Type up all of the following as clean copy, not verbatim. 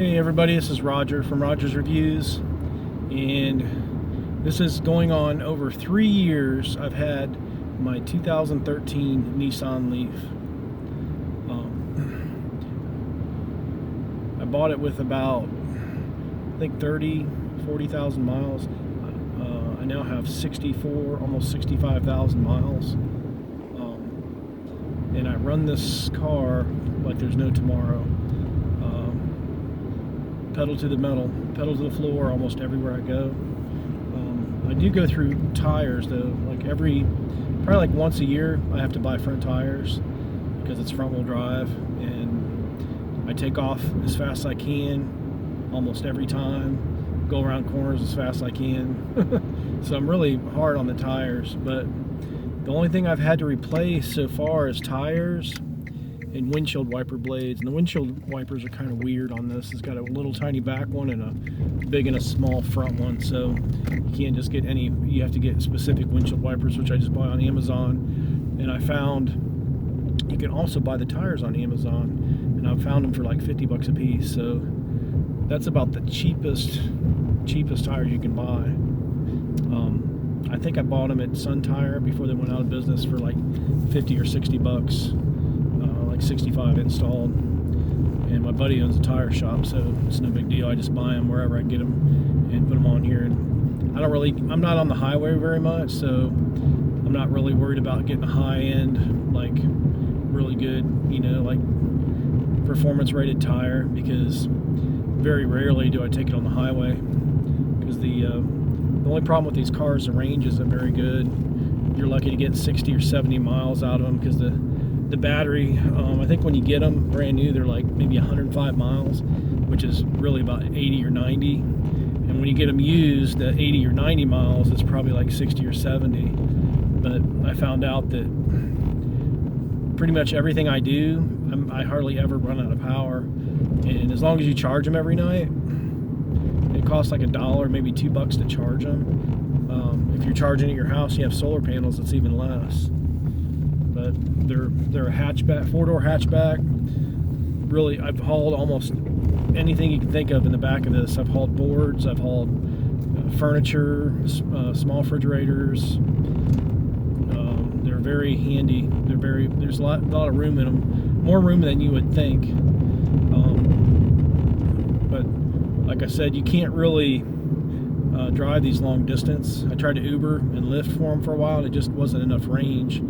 Hey everybody, this is Roger from Roger's Reviews, and this is going on over 3 years. I've had my 2013 Nissan Leaf. I bought it with about, I think 40,000 miles. I now have 64, almost 65,000 miles. And I run this car like there's no tomorrow. Pedal to the metal, pedal to the floor almost everywhere I go. I do go through tires though, probably once a year I have to buy front tires because it's front wheel drive, and I take off as fast as I can almost every time, go around corners as fast as I can. So I'm really hard on the tires, but the only thing I've had to replace so far is tires and windshield wiper blades. And the windshield wipers are kind of weird on this. It's got a little tiny back one and a big and a small front one, so you can't just get any, you have to get specific windshield wipers, which I just buy on Amazon. And I found you can also buy the tires on Amazon, and I've found them for like 50 bucks a piece, so that's about the cheapest tires you can buy. I think I bought them at Sun Tire before they went out of business for like 50 or 60 bucks. 65 installed, and my buddy owns a tire shop, so it's no big deal. I just buy them wherever I get them and put them on here. And I'm not on the highway very much, so I'm not really worried about getting a high end, like really good, like performance rated tire, because very rarely do I take it on the highway, because the only problem with these cars, the range isn't very good. You're lucky to get 60 or 70 miles out of them, because the battery, I think when you get them brand new, they're like maybe 105 miles, which is really about 80 or 90. And when you get them used at 80 or 90 miles, it's probably like 60 or 70. But I found out that pretty much everything I do, I hardly ever run out of power. And as long as you charge them every night, it costs like $1, maybe $2 to charge them. If you're charging at your house, you have solar panels, it's even less. But they're a hatchback, 4-door hatchback. Really, I've hauled almost anything you can think of in the back of this. I've hauled boards, I've hauled furniture, small refrigerators. They're very handy. There's a lot of room in them, more room than you would think. But like I said, you can't really drive these long distance. I tried to Uber and Lyft for them for a while, and it just wasn't enough range.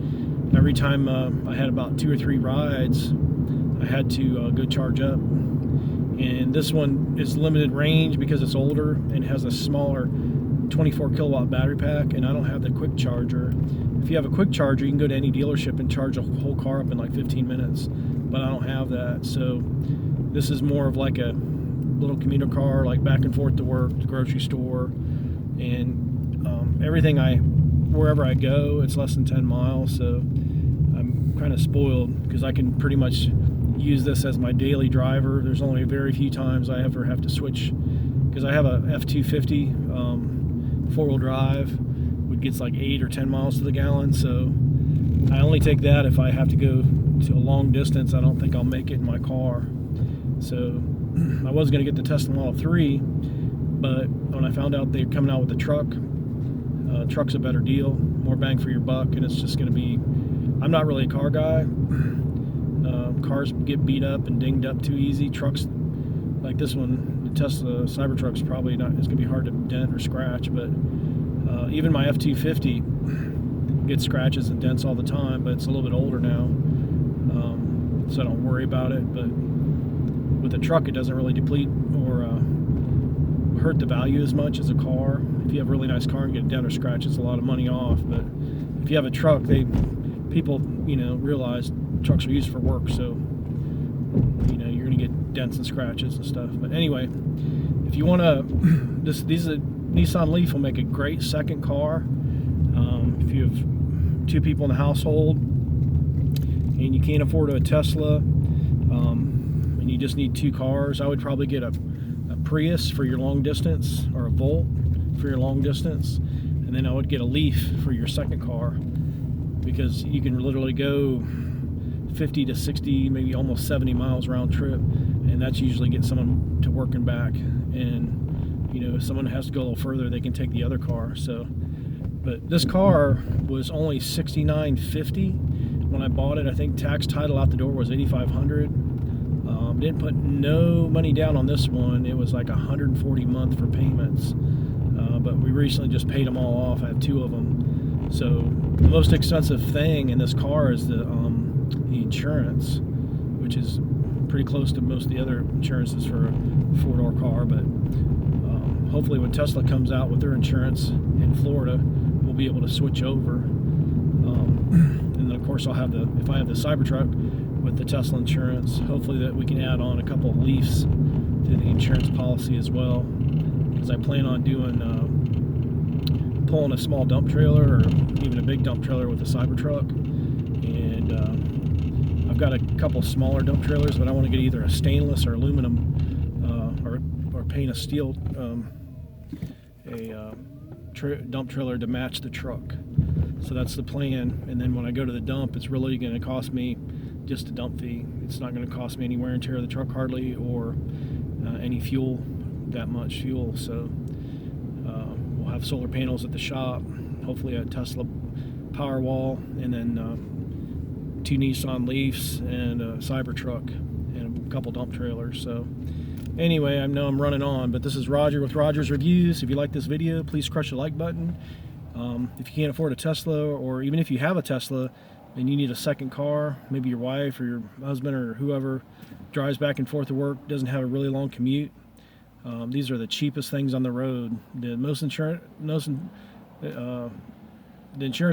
Every time I had about 2 or 3 rides, I had to go charge up. And this one is limited range because it's older and has a smaller 24 kilowatt battery pack, and I don't have the quick charger. If you have a quick charger, you can go to any dealership and charge a whole car up in like 15 minutes, but I don't have that. So this is more of like a little commuter car, like back and forth to work, the grocery store, and wherever I go, it's less than 10 miles, so I'm kind of spoiled because I can pretty much use this as my daily driver. There's only very few times I ever have to switch, because I have a F250 four-wheel drive, which gets like 8 or 10 miles to the gallon, so I only take that if I have to go to a long distance. I don't think I'll make it in my car. So I was going to get the Tesla Model 3, but when I found out they're coming out with the truck's a better deal, more bang for your buck, and it's just going to be, I'm not really a car guy. Cars get beat up and dinged up too easy. Trucks like this one, the Tesla Cybertruck's probably not, it's going to be hard to dent or scratch, but even my F250 gets scratches and dents all the time, but it's a little bit older now, so I don't worry about it. But with a truck, it doesn't really deplete or hurt the value as much as a car. If you have a really nice car and get a dent or scratch, it's a lot of money off. But if you have a truck, people realize trucks are used for work, so you're gonna get dents and scratches and stuff. But anyway, if you want to, Nissan Leaf will make a great second car. If you have 2 people in the household and you can't afford a Tesla, and you just need 2 cars, I would probably get a Prius for your long distance, or a Volt for your long distance, and then I would get a Leaf for your second car, because you can literally go 50 to 60, maybe almost 70 miles round trip, and and that's usually get someone to working back. And you know, if someone has to go a little further, they can take the other car. So, but this car was only $69.50 when I bought it. I think tax, title, out the door was $8,500. Didn't put no money down on this one. It was like $140 a month for payments. But we recently just paid them all off. I have 2 of them. So the most expensive thing in this car is the insurance, which is pretty close to most of the other insurances for a 4-door car. But hopefully when Tesla comes out with their insurance in Florida, we'll be able to switch over. And then of course I'll have if I have the Cybertruck with the Tesla insurance, hopefully that we can add on a couple of Leafs to the insurance policy as well, because I plan on doing pulling a small dump trailer or even a big dump trailer with the Cybertruck. And I've got a couple smaller dump trailers, but I want to get either a stainless or aluminum or paint a steel dump trailer to match the truck. So that's the plan. And then when I go to the dump, it's really going to cost me just a dump fee. It's not going to cost me any wear and tear of the truck hardly, or any fuel, that much fuel. So we'll have solar panels at the shop, hopefully a Tesla Powerwall, and then 2 Nissan Leafs and a Cybertruck and a couple dump trailers. So anyway, I know I'm running on, but this is Roger with Roger's Reviews. If you like this video, please crush the like button. If you can't afford a Tesla, or even if you have a Tesla and you need a second car, maybe your wife or your husband or whoever drives back and forth to work, doesn't have a really long commute, these are the cheapest things on the road. The insurance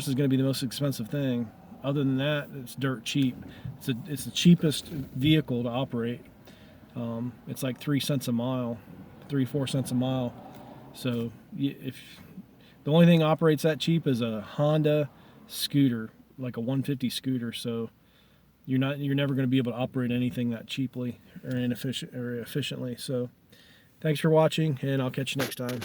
is going to be the most expensive thing. Other than that, it's dirt cheap. It's the cheapest vehicle to operate. It's like 3 cents a mile, 3-4 cents a mile. So if the only thing operates that cheap is a Honda scooter, like a 150 scooter. So you're never going to be able to operate anything that cheaply or efficiently. So thanks for watching, and I'll catch you next time.